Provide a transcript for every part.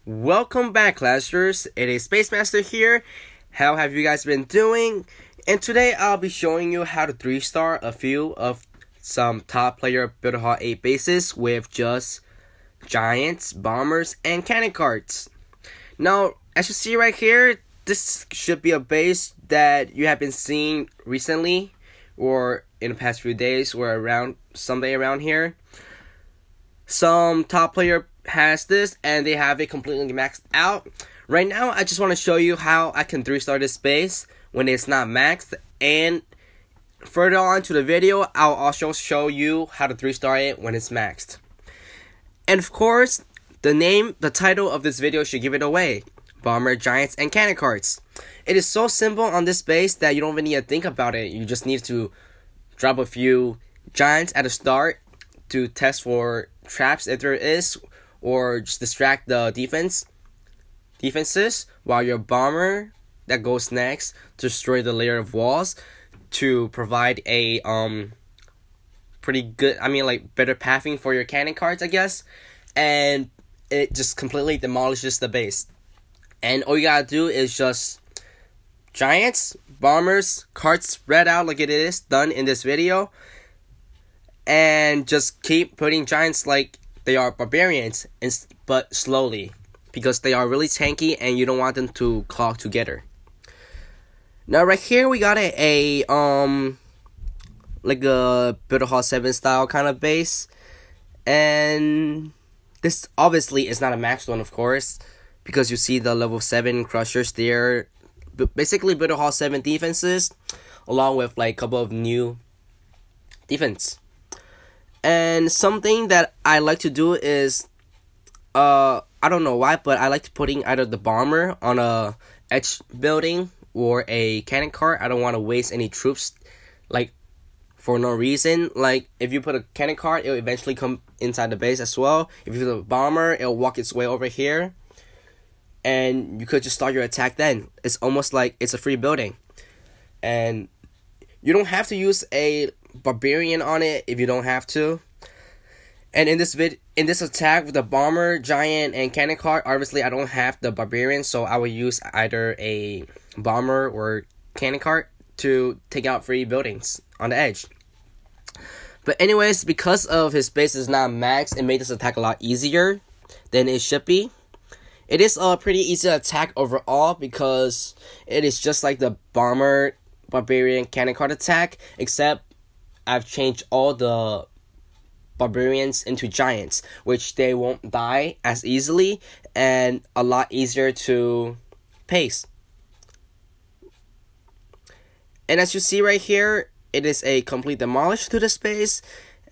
Welcome back, Clashers. It is Space Master here. How have you guys been doing? And today I'll be showing you how to 3-star a few of some top player Build a Hall 8 bases with just giants, bombers, and cannon cards. Now, as you see right here, this should be a base that you have been seeing recently or in the past few days or around someday around here. Some top player has this and they have it completely maxed out. Right now I just want to show you how I can 3-star this base when it's not maxed, and further on to the video I'll also show you how to 3-star it when it's maxed. And of course, the title of this video should give it away: Bomber, Giants, and Cannon cards. It is so simple on this base that you don't even need to think about it. You just need to drop a few Giants at the start to test for traps if there is, or just distract the defenses, while your bomber that goes next to destroy the layer of walls to provide a pretty good, better pathing for your cannon cards, I guess. And it just completely demolishes the base. And all you gotta do is just giants, bombers, cards spread out like it is done in this video, and just keep putting giants like they are barbarians, but slowly, because they are really tanky and you don't want them to clog together. Now right here we got a like a Build a Hall 7 style kind of base, and this obviously is not a maxed one, of course, because you see the level 7 crushers there. Basically Build a Hall 7 defenses along with like a couple of new defense. And something that I like to do is, I don't know why, but I like to putting either the bomber on a edge building or a cannon cart. I don't want to waste any troops, like, for no reason. Like, if you put a cannon cart, it'll eventually come inside the base as well. If you put a bomber, it'll walk its way over here, and you could just start your attack then. It's almost like it's a free building. And you don't have to use a barbarian on it if you don't have to. And in this attack with the bomber, giant, and cannon cart, obviously I don't have the barbarian, so I will use either a bomber or cannon cart to take out free buildings on the edge. But anyways, because of his base is not maxed, it made this attack a lot easier than it should be. It is a pretty easy attack overall because it is just like the bomber, barbarian, cannon cart attack, except I've changed all the barbarians into giants, which they won't die as easily and a lot easier to pace. And as you see right here, it is a complete demolish to the space,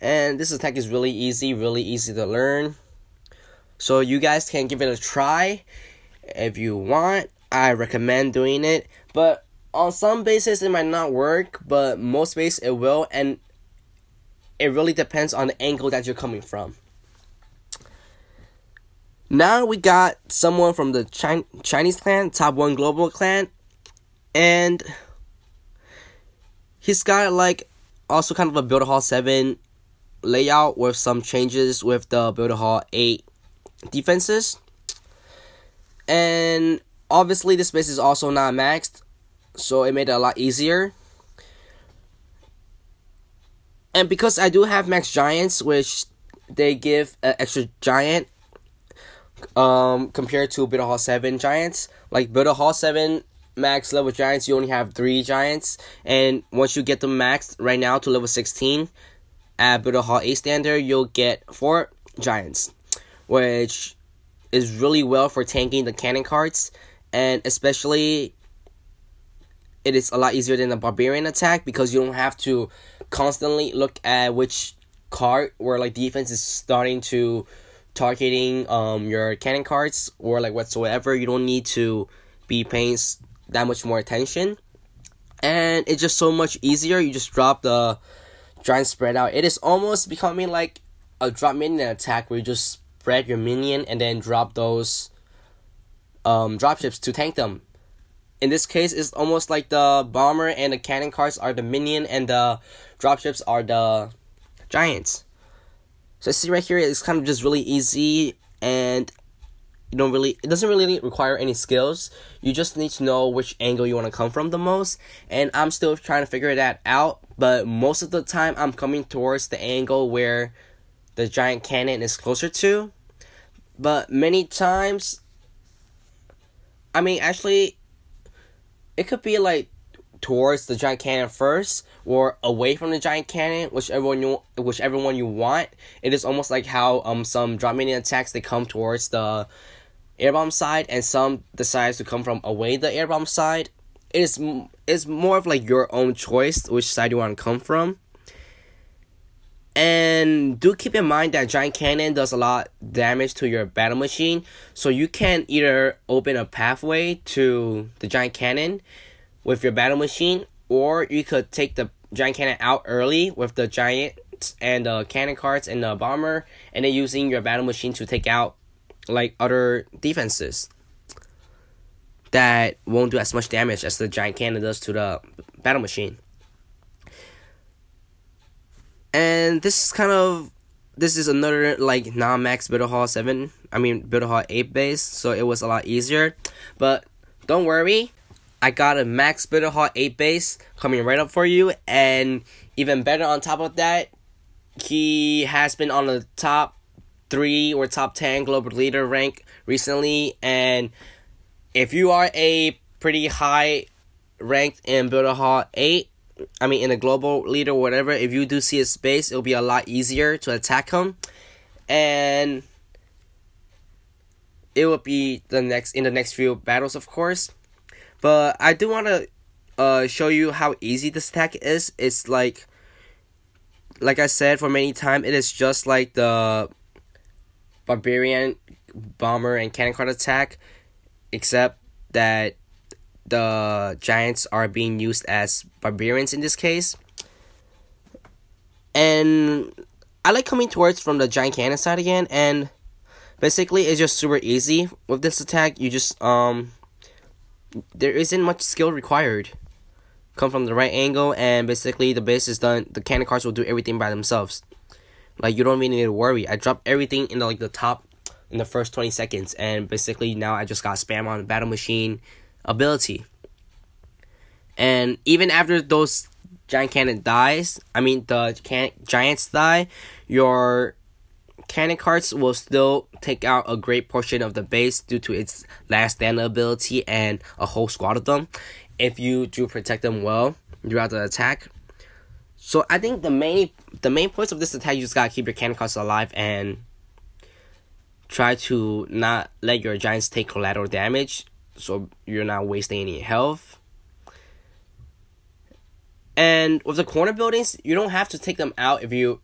and this attack is really easy to learn. So you guys can give it a try if you want. I recommend doing it, but on some bases it might not work, but most bases it will, and it really depends on the angle that you're coming from. Now we got someone from the Chinese clan, Top 1 Global clan, and he's got like also kind of a Build a Hall 7 layout with some changes with the Build a Hall 8 defenses. And obviously this base is also not maxed, so it made it a lot easier. And because I do have max giants, which they give an extra giant compared to Build a Hall 7 giants. Like Build a Hall 7 max level giants, you only have 3 giants, and once you get them maxed right now to level 16 at Build a Hall 8 standard, you'll get 4 giants, which is really well for tanking the cannon cards, and especially it is a lot easier than the barbarian attack because you don't have to constantly look at which card or like defense is starting to targeting your cannon cards or like whatsoever. You don't need to be paying that much more attention, and it's just so much easier. You just drop the giant spread out. It is almost becoming like a drop minion attack where you just spread your minion and then drop those dropships to tank them. In this case, it's almost like the bomber and the cannon cards are the minion and the dropships are the giants. So see right here, it's kind of just really easy, and you it doesn't really require any skills. You just need to know which angle you want to come from the most. And I'm still trying to figure that out. But most of the time, I'm coming towards the angle where the giant cannon is closer to. But many times, I mean, actually, it could be like towards the giant cannon first or away from the giant cannon, whichever one you want. It is almost like how some drop minion attacks, they come towards the air bomb side, and some decides to come from away the air bomb side. It's more of like your own choice which side you want to come from. And do keep in mind that giant cannon does a lot of damage to your battle machine, so you can either open a pathway to the giant cannon with your battle machine, or you could take the giant cannon out early with the giant and the cannon carts and the bomber, and then using your battle machine to take out like other defenses that won't do as much damage as the giant cannon does to the battle machine. And this is another like non-max Build Hall 8 base, so it was a lot easier. But don't worry, I got a max Build Hall 8 base coming right up for you, and even better on top of that, he has been on the top 3 or top 10 global leader rank recently. And if you are a pretty high ranked in Build Hall 8, in a global leader or whatever, if you do see his base, it'll be a lot easier to attack him, and it will be in the next few battles, of course. But I do want to show you how easy this attack is. It's like I said for many times, it is just like the barbarian, bomber, and cannon cart attack, except that the giants are being used as barbarians in this case. And I like coming towards from the giant cannon side again, and basically it's just super easy with this attack. You just there isn't much skill required. Come from the right angle, and basically the base is done. The cannon carts will do everything by themselves. Like, you don't really need to worry. I dropped everything in the top in the first 20 seconds, and basically now I just got spam on battle machine ability. And even after those giant cannon dies, giants die, your cannon carts will still take out a great portion of the base due to its last stand ability and a whole squad of them, if you do protect them well throughout the attack. So I think the main points of this attack, you just gotta keep your cannon carts alive and try to not let your giants take collateral damage, so you're not wasting any health. And with the corner buildings, you don't have to take them out if you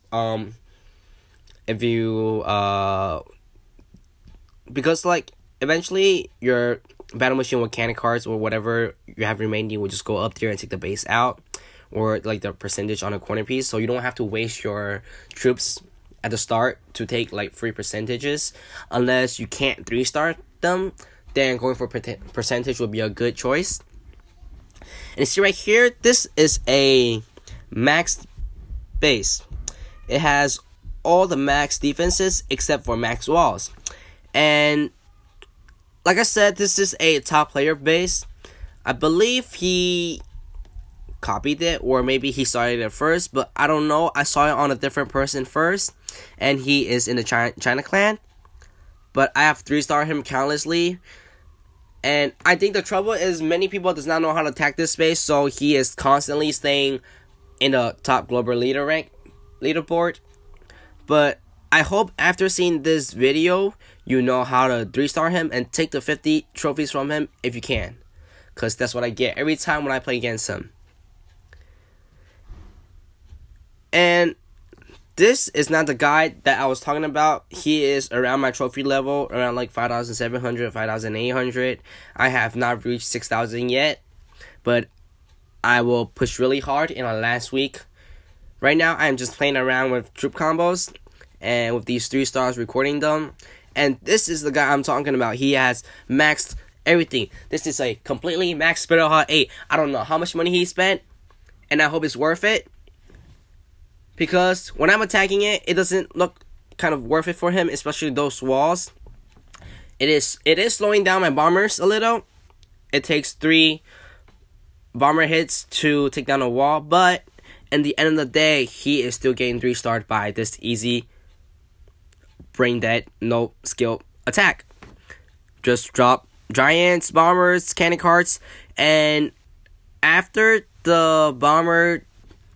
because like eventually your battle machine with cannon carts or whatever you have remaining will just go up there and take the base out, or like the percentage on a corner piece, so you don't have to waste your troops at the start to take like free percentages unless you can't 3-star them. Then going for percentage would be a good choice. And you see right here, this is a max base. It has all the max defenses except for max walls. And like I said, this is a top player base. I believe he copied it, or maybe he started it first, but I don't know. I saw it on a different person first, and he is in the China clan. But I have 3-star him countlessly. And I think the trouble is many people does not know how to attack this space, so he is constantly staying in the top global leader rank leaderboard. But I hope after seeing this video, you know how to 3-star him and take the 50 trophies from him if you can, because that's what I get every time when I play against him. And this is not the guy that I was talking about. He is around my trophy level, around like 5,700, 5,800. I have not reached 6,000 yet, but I will push really hard in our last week. Right now, I'm just playing around with troop combos and with these 3-stars, recording them. And this is the guy I'm talking about. He has maxed everything. This is a completely maxed Build Hall 8. I don't know how much money he spent, and I hope it's worth it. Because when I'm attacking it, it doesn't look kind of worth it for him, especially those walls. It is slowing down my bombers a little. It takes 3 bomber hits to take down a wall, but in the end of the day, he is still getting 3-starred by this easy brain dead, no skill attack. Just drop giants, bombers, cannon carts, and after the bomber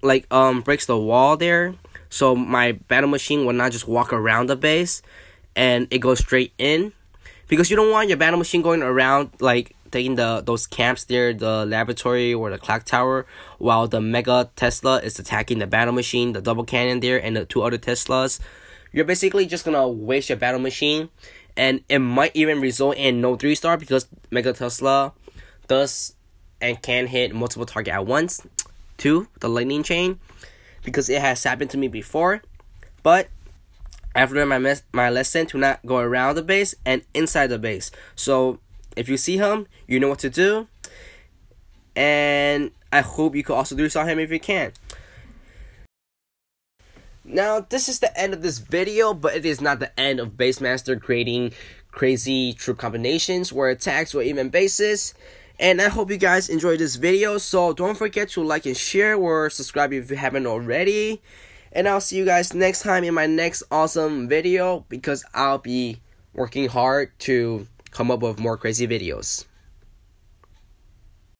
breaks the wall there, so my battle machine will not just walk around the base and it goes straight in, because you don't want your battle machine going around taking those camps there, the laboratory or the clock tower, while the Mega Tesla is attacking the battle machine, the double cannon there, and the 2 other Teslas. You're basically just gonna waste your battle machine, and it might even result in no 3-star, because Mega Tesla does and can hit multiple targets at once. 2, the lightning chain, because it has happened to me before. But I've learned my lesson to not go around the base and inside the base. So if you see him, you know what to do. And I hope you could also 3-star him if you can. Now, this is the end of this video, but it is not the end of Basemaster creating crazy troop combinations or attacks or even bases. And I hope you guys enjoyed this video. So don't forget to like and share or subscribe if you haven't already. And I'll see you guys next time in my next awesome video, because I'll be working hard to come up with more crazy videos.